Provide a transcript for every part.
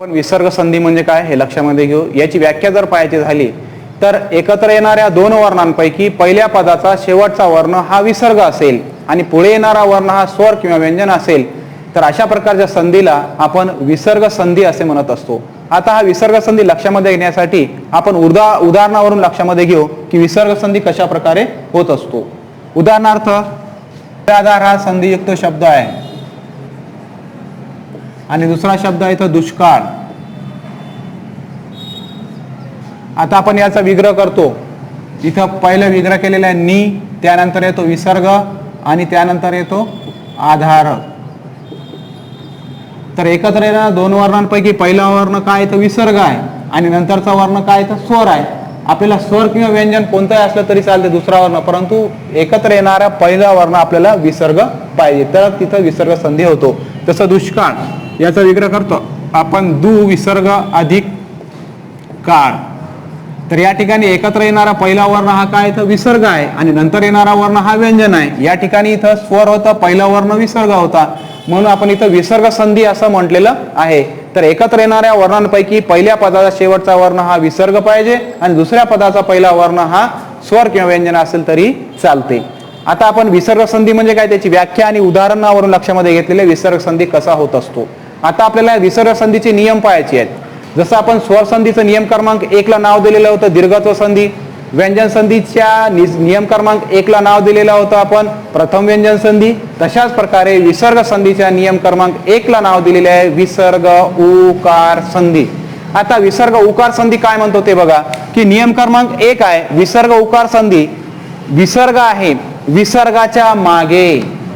पण विसर्ग संधी म्हणजे काय हे लक्षामध्ये घेऊ. याची व्याख्या जर पाहायची झाली तर एकत्र येणाऱ्या दोन वर्णांपैकी पहिल्या पदाचा शेवटचा वर्ण हा विसर्ग असेल आणि पुढे येणारा वर्ण हा स्वर किंवा व्यंजन असेल तर अशा प्रकारच्या संधीला आपण विसर्ग संधी असे म्हणत असतो. आता हा विसर्ग संधी लक्षामध्ये घेण्यासाठी आपण उदाहरणावरून लक्षामध्ये घेऊ की विसर्ग संधी कशा प्रकारे होत असतो. उदाहरणार्थ आधार हा संधियुक्त शब्द आहे आणि दुसरा शब्द आहे तो दुष्काळ. आता आपण याचा विग्रह करतो. इथं पहिलं विग्रह केलेला आहे नि, त्यानंतर येतो विसर्ग आणि त्यानंतर येतो आधार. तर एकत्र येणाऱ्या दोन वर्णांपैकी पहिला वर्ण काय तर विसर्ग आहे आणि नंतरचा वर्ण काय तर स्वर आहे. आपल्याला स्वर किंवा व्यंजन कोणताही असलं तरी चालते दुसरा वर्ण, परंतु एकत्र येणारा पहिला वर्ण आपल्याला विसर्ग पाहिजे तर तिथं विसर्ग संधी होतो. तसं दुष्काळ याचा विग्रह करतो आपण दु विसर्ग अधिक काळ. तर या ठिकाणी एकत्र येणारा पहिला वर्ण हा काय तर विसर्ग आहे आणि नंतर येणारा वर्ण हा व्यंजन आहे. या ठिकाणी इथं स्वर होता, पहिला वर्ण विसर्ग होता, म्हणून आपण इथं विसर्ग संधी असं म्हटलेलं आहे. तर एकत्र येणाऱ्या वर्णांपैकी पहिल्या पदाचा शेवटचा वर्ण हा विसर्ग पाहिजे आणि दुसऱ्या पदाचा पहिला वर्ण हा स्वर किंवा व्यंजन असेल तरी चालते. आता आपण विसर्ग संधी म्हणजे काय त्याची व्याख्या आणि उदाहरणावरून लक्षामध्ये घेतलेले विसर्ग संधी कसा होत असतो. आता आपल्याला विसर्ग संधीचे नियम पाहायचे आहेत. जसं आपण स्वर संधीचं नियम क्रमांक 1 ला नाव दिलेलं होतं दीर्घत्व संधी, व्यंजन संधीच्या नियम क्रमांक 1 ला नाव दिलेलं होतं आपण प्रथम व्यंजन संधी, तशाच प्रकारे विसर्ग संधीच्या नियम क्रमांक 1 ला नाव दिलेले आहे विसर्ग उकार संधी. आता विसर्ग उकार संधी काय म्हणतो ते बघा की नियम क्रमांक 1 आहे विसर्ग उकार संधी. विसर्ग आहे,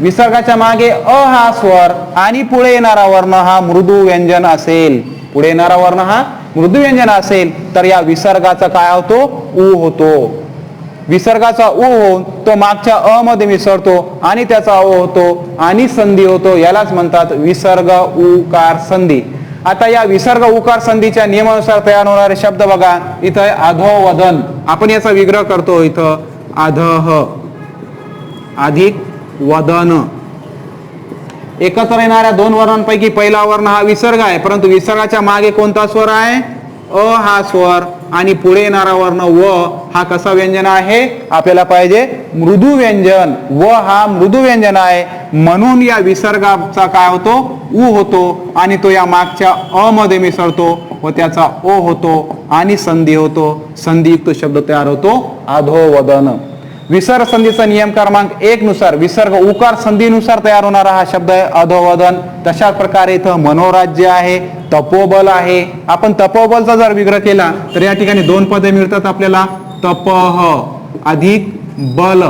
विसर्गाच्या मागे अ हा स्वर आणि पुढे येणारा वर्ण हा मृदू व्यंजन असेल, पुढे येणारा वर्ण हा मृदू व्यंजन असेल तर या विसर्गाचा काय होतो उ होतो. विसर्गाचा उ होऊन तो मागच्या अ मध्ये मिसळतो आणि त्याचा ओ होतो आणि संधी होतो. यालाच म्हणतात विसर्ग उकार संधी. आता या विसर्ग उकार संधीच्या नियमानुसार तयार होणारे शब्द बघा. इथं अधोवदन, आपण याचा विग्रह करतो. इथं अधह अधिक वदन. एकत्र येणाऱ्या दोन वर्णांपैकी पहिला वर्ण हा विसर्ग आहे, परंतु विसर्गाच्या मागे कोणता स्वर आहे अ हा स्वर आणि पुढे येणारा वर्ण व हा कसा व्यंजन आहे आपल्याला पाहिजे मृदू व्यंजन. व हा मृदू व्यंजन आहे म्हणून या विसर्गाचा काय होतो उ होतो आणि तो या मागच्या अ मध्ये मिसळतो व त्याचा ओ होतो आणि संधी होतो. संधियुक्त शब्द तयार होतो अधोवदन. विसर्ग संधीचा नियम क्रमांक 1 नुसार विसर्ग उकार संधीनुसार तयार होणारा हा शब्द आहे अधोवदन. तशाच प्रकारे इथं मनोराज्य आहे, तपोबल आहे. आपण तपोबलचा जर विग्रह केला तर या ठिकाणी दोन पदे मिळतात आपल्याला तपह अधिक बल.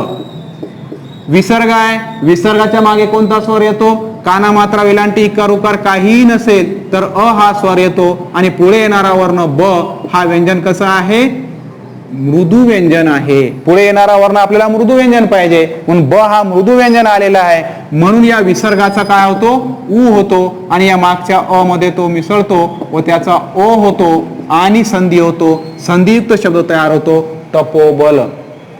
विसर्ग आहे, विसर्गाच्या मागे कोणता स्वर येतो काना मात्रा वेलांटी इकार उकार काहीही नसेल तर अ हा स्वर येतो आणि पुढे येणारा वर्ण ब हा व्यंजन कसं आहे मृदू व्यंजन आहे. पुढे येणारा वर्ण आपल्याला मृदू व्यंजन पाहिजे म्हणून ब हा मृदू व्यंजन आलेला आहे म्हणून या विसर्गाचा काय होतो उ होतो आणि या मागच्या अ मध्ये तो मिसळतो व त्याचा ओ होतो आणि संधी होतो. संधियुक्त शब्द तयार होतो तपोबल.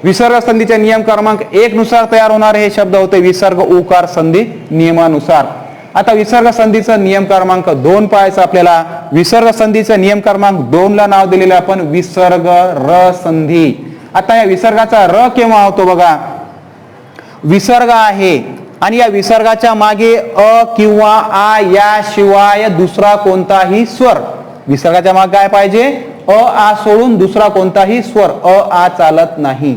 विसर्ग संधीच्या नियम क्रमांक 1 नुसार तयार होणारे हे शब्द होते विसर्ग उकार संधी नियमानुसार. आता विसर्ग संधीचा नियम क्रमांक 2 पाहायचा आपल्याला. विसर्ग संधीचा नियम क्रमांक 2 ला नाव दिलेले आपण विसर्ग र संधी. आता या विसर्गाचा र केव्हा होतो बघा. विसर्ग आहे आणि या विसर्गाच्या मागे अ किंवा आ याशिवाय दुसरा कोणताही स्वर. विसर्गाच्या मागे काय पाहिजे अ आ सोडून दुसरा कोणताही स्वर, अ आ चालत नाही.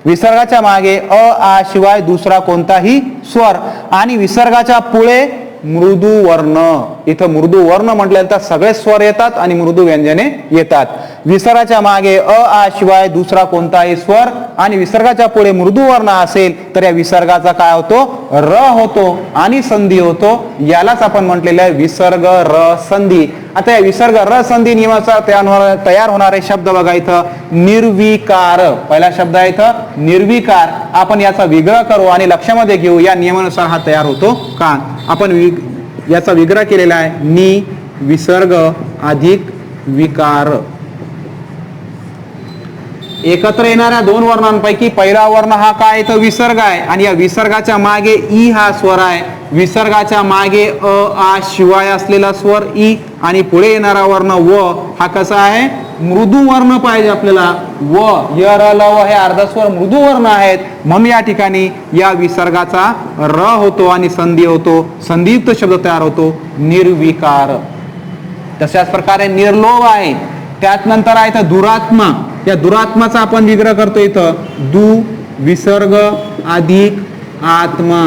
विसर्गाच्या मागे अ आ शिवाय दुसरा कोणताही स्वर आणि विसर्गाच्या पुढे मृदू वर्ण. इथं मृदू वर्ण म्हटल्यानंतर सगळे स्वर येतात आणि मृदू व्यंजने येतात. विसर्गाच्या मागे अ आ शिवाय दुसरा कोणताही स्वर आणि विसर्गाच्या पुढे मृदू वर्ण असेल तर या विसर्गाचा काय होतो र होतो आणि संधी होतो. यालाच आपण म्हटलेलं आहे विसर्ग र संधी. आता या विसर्ग र संधी नियमानुसार तयार होणारे शब्द बघा. इथं निर्विकार पहिला शब्द आहे इथं निर्विकार. आपण याचा विग्रह करू आणि लक्षामध्ये घेऊ या नियमानुसार हा तयार होतो का. आपण याचा विग्रह केलेला आहे नि विसर्ग अधिक विकार. एकत्र येणाऱ्या दोन वर्णांपैकी पहिला वर्ण हा काय तर विसर्ग आहे आणि या विसर्गाच्या मागे ई हा स्वर आहे. विसर्गाच्या मागे अ आ शिवाय असलेला स्वर ई आणि पुढे येणारा वर्ण व हा कसा आहे मृदू वर्ण पाहिजे आपल्याला. व य र ल व हे अर्धस्वर मृदू वर्ण आहेत म्हणून या ठिकाणी या विसर्गाचा र होतो आणि संधी होतो, संधियुक्त शब्द तयार होतो निर्विकार. तशाच प्रकारे निर्लोभ आहे. त्यात नंतर आहे तर दुरात्मा. या दुरात्माचा आपण विग्रह करतो इथं दु विसर्ग अधिक आत्मा.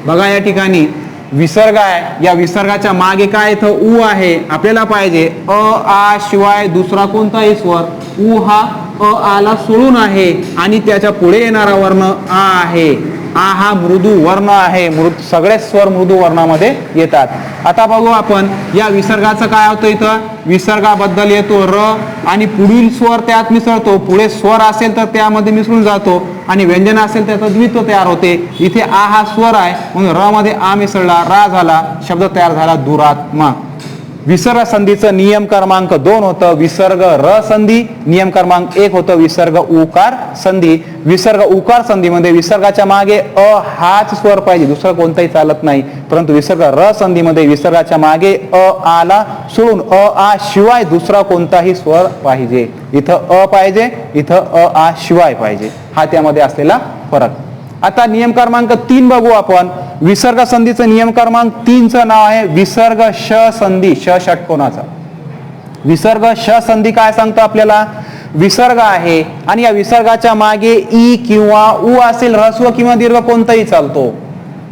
बघा या ठिकाणी विसर्ग आहे, या विसर्गाच्या मागे काय इथं उ आहे आपल्याला पाहिजे. अ आ शिवाय दुसरा कोणताही स्वर उ हा अ आला सोडून आहे आणि त्याच्या पुढे येणारा वर्ण आ आहे. आ हा मृदू वर्ण आहे. सगळे स्वर मृदू वर्णामध्ये येतात. आता बघू आपण या विसर्गाचं काय होतं इथं विसर्गाबद्दल येतो र आणि पुढील स्वर त्यात मिसळतो. पुढे स्वर असेल तर त्यामध्ये मिसळून जातो आणि व्यंजन असेल त्याचं द्वित्व तयार होते. इथे आ हा स्वर आहे म्हणून र मध्ये आ मिसळला रा झाला, शब्द तयार झाला दुरात्मा. विसर्ग संधीचं नियम क्रमांक 2 होतं विसर्ग र संधी, नियम क्रमांक 1 होतं विसर्ग उकार संधी. विसर्ग उकार संधीमध्ये विसर्गाच्या मागे अ हाच स्वर पाहिजे, दुसरं कोणताही चालत नाही. परंतु विसर्ग र संधीमध्ये विसर्गाच्या मागे अ आला सोडून अ आ शिवाय दुसरा कोणताही स्वर पाहिजे. इथं अ पाहिजे, इथं अ आ शिवाय पाहिजे, हा त्यामध्ये असलेला फरक. आता नियम क्रमांक 3 बघू आपण. विसर्ग संधीचं नियम क्रमांक 3चं नाव आहे विसर्ग श संधी, श षटकोनाचा. विसर्ग श संधी काय सांगतो आपल्याला विसर्ग आहे आणि या विसर्गाच्या मागे ई किंवा उ असेल, ऱ्हस्व किंवा दीर्घ कोणताही चालतो.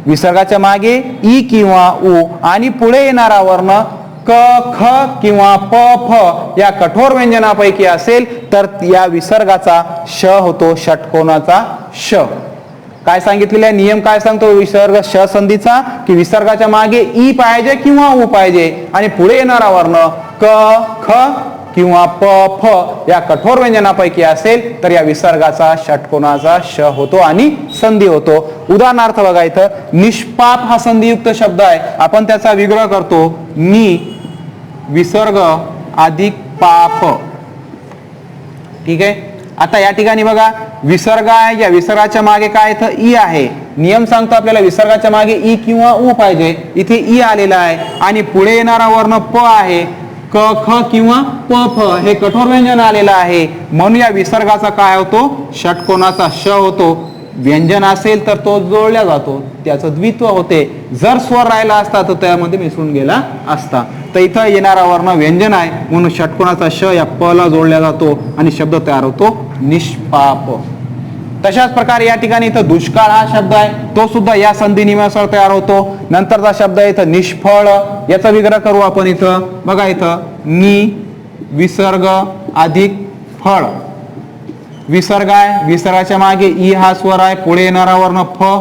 विसर्गाच्या मागे ई किंवा उ आणि पुढे येणारा वर्ण क ख किंवा प फ या कठोर व्यंजनापैकी असेल तर या विसर्गाचा श होतो षटकोनाचा श. काय सांगितलेला आहे नियम काय सांगतो विसर्ग श संधीचा की विसर्गाच्या मागे ई पाहिजे किंवा उ पाहिजे आणि पुढे येणारा वर्ण क ख किंवा प फ या कठोर व्यंजनापैकी असेल तर या विसर्गाचा षटकोनाचा श होतो आणि संधी होतो. उदाहरणार्थ बघा इथं निष्पाप हा संधियुक्त शब्द आहे, आपण त्याचा विग्रह करतो नि विसर्ग अधिक पाप. ठीक आहे. आता या ठिकाणी बघा विसर्ग आहे, या विसर्गाच्या मागे काय इथं ई आहे. नियम सांगतो आपल्याला विसर्गाच्या मागे ई किंवा उ पाहिजे, इथे ई आलेला आहे आणि पुढे येणारा वर्ण प आहे. क ख किंवा प फ हे कठोर व्यंजन आलेलं आहे म्हणून या विसर्गाचा काय होतो षटकोनाचा श होतो. व्यंजन असेल तर तो जोडला जातो, त्याचं द्वित्व होते. जर स्वर राहिला असता तर त्यामध्ये मिसळून गेला असता. तर इथं येणारा वर्ण व्यंजन आहे म्हणून षटकोनाचा श या प ला जोडला जातो आणि शब्द तयार होतो निष्पाप. तशाच प्रकारे या ठिकाणी इथं दुष्काळ हा शब्द आहे, तो सुद्धा या संधी नियमानुसार तयार होतो. नंतरचा शब्द आहे इथं निष्फळ, याचा विग्रह करू आपण. इथं बघा इथं नि विसर्ग अधिक फळ. विसर्ग आहे, विसर्गाच्या मागे ई हा स्वर आहे, पुढे येणारा वर्ण फ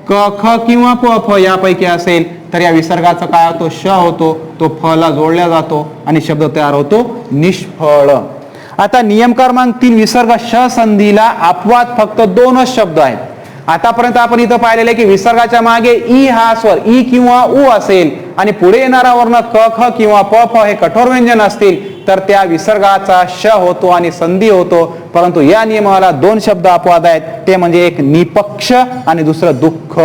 क ख किंवा प फ यापैकी असेल तर या विसर्गाचा काय होतो श होतो, तो फ ला जोडला जातो आणि शब्द तयार होतो निष्फळ. आता नियम क्रमांक 3 विसर्ग श संधीला अपवाद फक्त 2च शब्द आहेत. आतापर्यंत आपण इथं पाहिलेलं आहे की विसर्गाच्या मागे ई हा स्वर ई किंवा उ असेल आणि पुढे येणारा वर्ण क ख किंवा प फ हे कठोर व्यंजन असतील तर त्या विसर्गाचा श होतो आणि संधी होतो. परंतु या नियमाला 2 शब्द अपवाद आहेत, ते म्हणजे एक निपक्ष आणि दुसरं दुःख.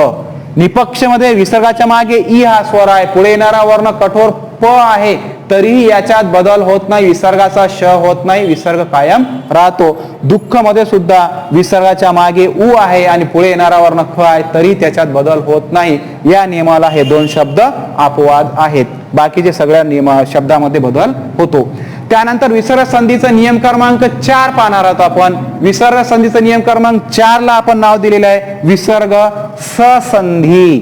निपक्ष मध्ये विसर्गाच्या मागे ई हा स्वर आहे, पुढे येणारा वर्ण कठोर प आहे, तरीही याच्यात बदल होत नाही, विसर्गाचा श होत नाही, विसर्ग कायम राहतो. दुःख मध्ये सुद्धा विसर्गाच्या मागे उ आहे आणि पुढे येणारा वर्ण ख आहे, तरी त्याच्यात बदल होत नाही. या नियमाला हे 2 शब्द अपवाद आहेत, बाकीचे सगळ्या शब्दामध्ये बदल होतो. त्यानंतर विसर्ग संधीचा नियम क्रमांक 4 पाहणार आहोत आपण. विसर्ग संधीचा नियम क्रमांक 4 ला आपण नाव दिलेलं आहे विसर्ग ससंधी.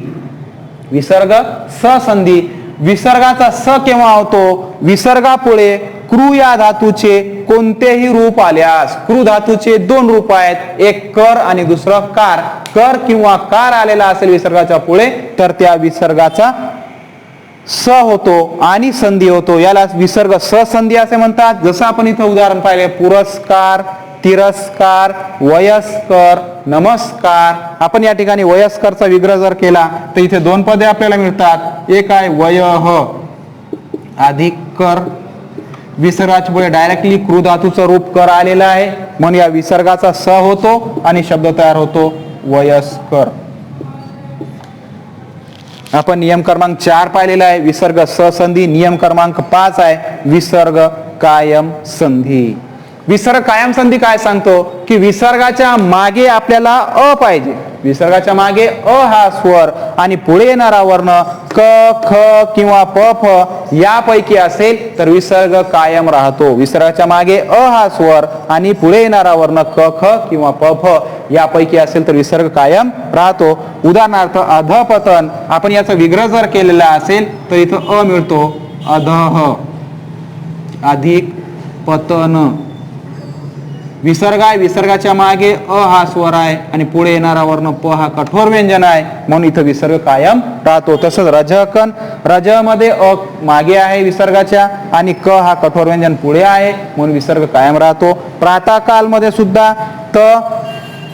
विसर्ग ससंधी. विसर्गाचा स केव्हा होतो विसर्गापुढे कृ या धातूचे कोणतेही रूप आल्यास. कृ धातूचे 2 रूप आहेत, एक कर आणि दुसरं कार. कर किंवा कार आलेला असेल विसर्गाच्या पुढे तर त्या विसर्गाचा स होतो आणि संधी होतो, याला विसर्ग ससंधी असे म्हणतात. जसं आपण इथं उदाहरण पाहिले पुरस्कार, तिरस्कार, वयस्कर, नमस्कार. आपण या ठिकाणी वयस्करचा विग्रह जर केला तर इथे 2 पदे आपल्याला मिळतात. एक आहे वयः अधिक कर. विसर्गाच्या पुढे डायरेक्टली क्रू धातूचं रूप कर आलेलं आहे म्हणून या विसर्गाचा स होतो आणि शब्द तयार होतो वयस्कर. आपण नियम क्रमांक 4 पाहिलेला आहे, विसर्ग स संधी. नियम क्रमांक 5 आहे विसर्ग कायम संधी. विसर्ग कायम संधी काय सांगतो की विसर्गाच्या मागे आपल्याला अ पाहिजे. विसर्गाच्या मागे अ हा स्वर आणि पुढे येणारा वर्ण क ख किंवा प फ यापैकी असेल तर विसर्ग कायम राहतो. विसर्गाच्या मागे अ हा स्वर आणि पुढे येणारा वर्ण क ख किंवा प फ यापैकी असेल तर विसर्ग कायम राहतो. उदाहरणार्थ अधपतन, आपण याचा विग्रह जर केलेला असेल तर इथं अ मिळतो. अधह अधिक पतन. विसर्ग आहे, विसर्गाच्या मागे अ हा स्वर आहे आणि पुढे येणारा वर्ण प हा कठोर व्यंजन आहे म्हणून इथं विसर्ग कायम राहतो. तसंच रजकन, रज मध्ये अ मागे आहे विसर्गाच्या आणि क हा कठोर व्यंजन पुढे आहे म्हणून विसर्ग कायम राहतो. प्रातःकाल मध्ये सुद्धा त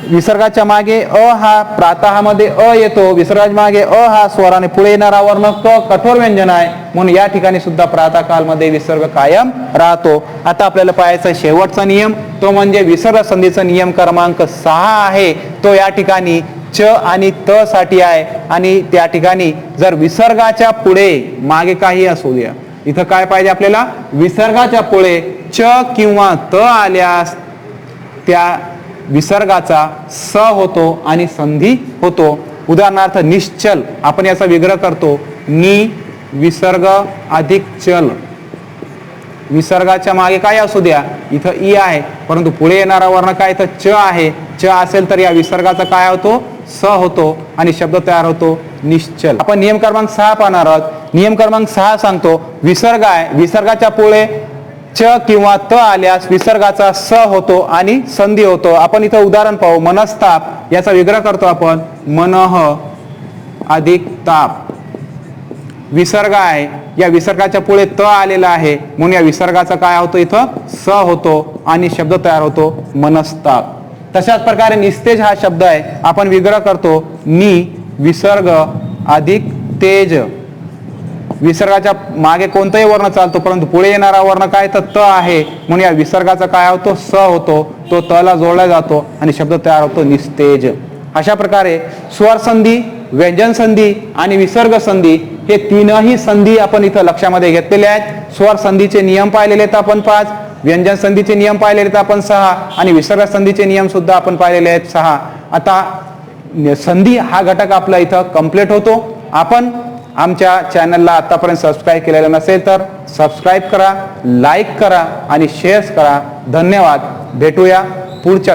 विसर्गाच्या मागे अ हा प्रातःमध्ये अ येतो, विसर्गाच्या मागे अ हा स्वर आणि पुढे येणारा वर्ण क कठोर व्यंजन आहे म्हणून या ठिकाणी सुद्धा प्रातःकाल मध्ये विसर्ग कायम राहतो. आता आपल्याला पाहायचा शेवटचा नियम, तो म्हणजे विसर्ग संधीचा नियम क्रमांक 6 आहे. तो या ठिकाणी च आणि त साठी आहे आणि त्या ठिकाणी जर विसर्गाच्या पुढे मागे काही असू द्या, इथं काय पाहिजे आपल्याला, विसर्गाच्या पुढे च किंवा त आल्यास त्या विसर्गाचा स होतो आणि संधी होतो. उदाहरणार्थ निश्चल, आपण याचा विग्रह करतो. नि विसर्ग अधिक चल. विसर्गाच्या मागे काय असू द्या, इथं ई आहे परंतु पुढे येणारा वर्ण काय, इथं च आहे. च असेल तर या विसर्गाचा काय होतो, स होतो आणि शब्द तयार होतो निश्चल. आपण नियम क्रमांक 6 पाहणार आहोत. नियम क्रमांक 6 सांगतो विसर्ग आहे, विसर्गाच्या पुढे च किंवा त आल्यास विसर्गाचा स होतो आणि संधी होतो. आपण इथं उदाहरण पाहू. मनस्ताप, याचा विग्रह करतो आपण. मनः अधिक ताप. विसर्ग आहे, या विसर्गाच्या पुढे त आलेला आहे म्हणून या विसर्गाचा काय होतो, इथं स होतो आणि शब्द तयार होतो मनस्ताप. तशाच प्रकारे निस्तेज हा शब्द आहे, आपण विग्रह करतो. नि विसर्ग अधिक तेज. विसर्गाच्या मागे कोणताही वर्ण चालतो परंतु पुढे येणारा वर्ण काय, तर त आहे म्हणून या विसर्गाचा काय होतो, स होतो. तो त ला जोडला जातो आणि शब्द तयार होतो निस्तेज. अशा प्रकारे स्वर संधी, व्यंजन संधी आणि विसर्ग संधी हे तीनही संधी आपण इथं लक्षामध्ये घेतलेले आहेत. स्वर संधीचे नियम पाहिलेले आहेत आपण 5, व्यंजन संधीचे नियम पाहिलेले आहेत आपण 6 आणि विसर्ग संधीचे नियम सुद्धा आपण पाहिलेले आहेत 6. आता संधी हा घटक आपला इथं कंप्लीट होतो. आपण आमच्या चॅनलला आतापर्यंत सबस्क्राईब केलेलं नसेल तर सबस्क्राईब करा, लाईक करा आणि शेअर करा. धन्यवाद. भेटूया पुढच्या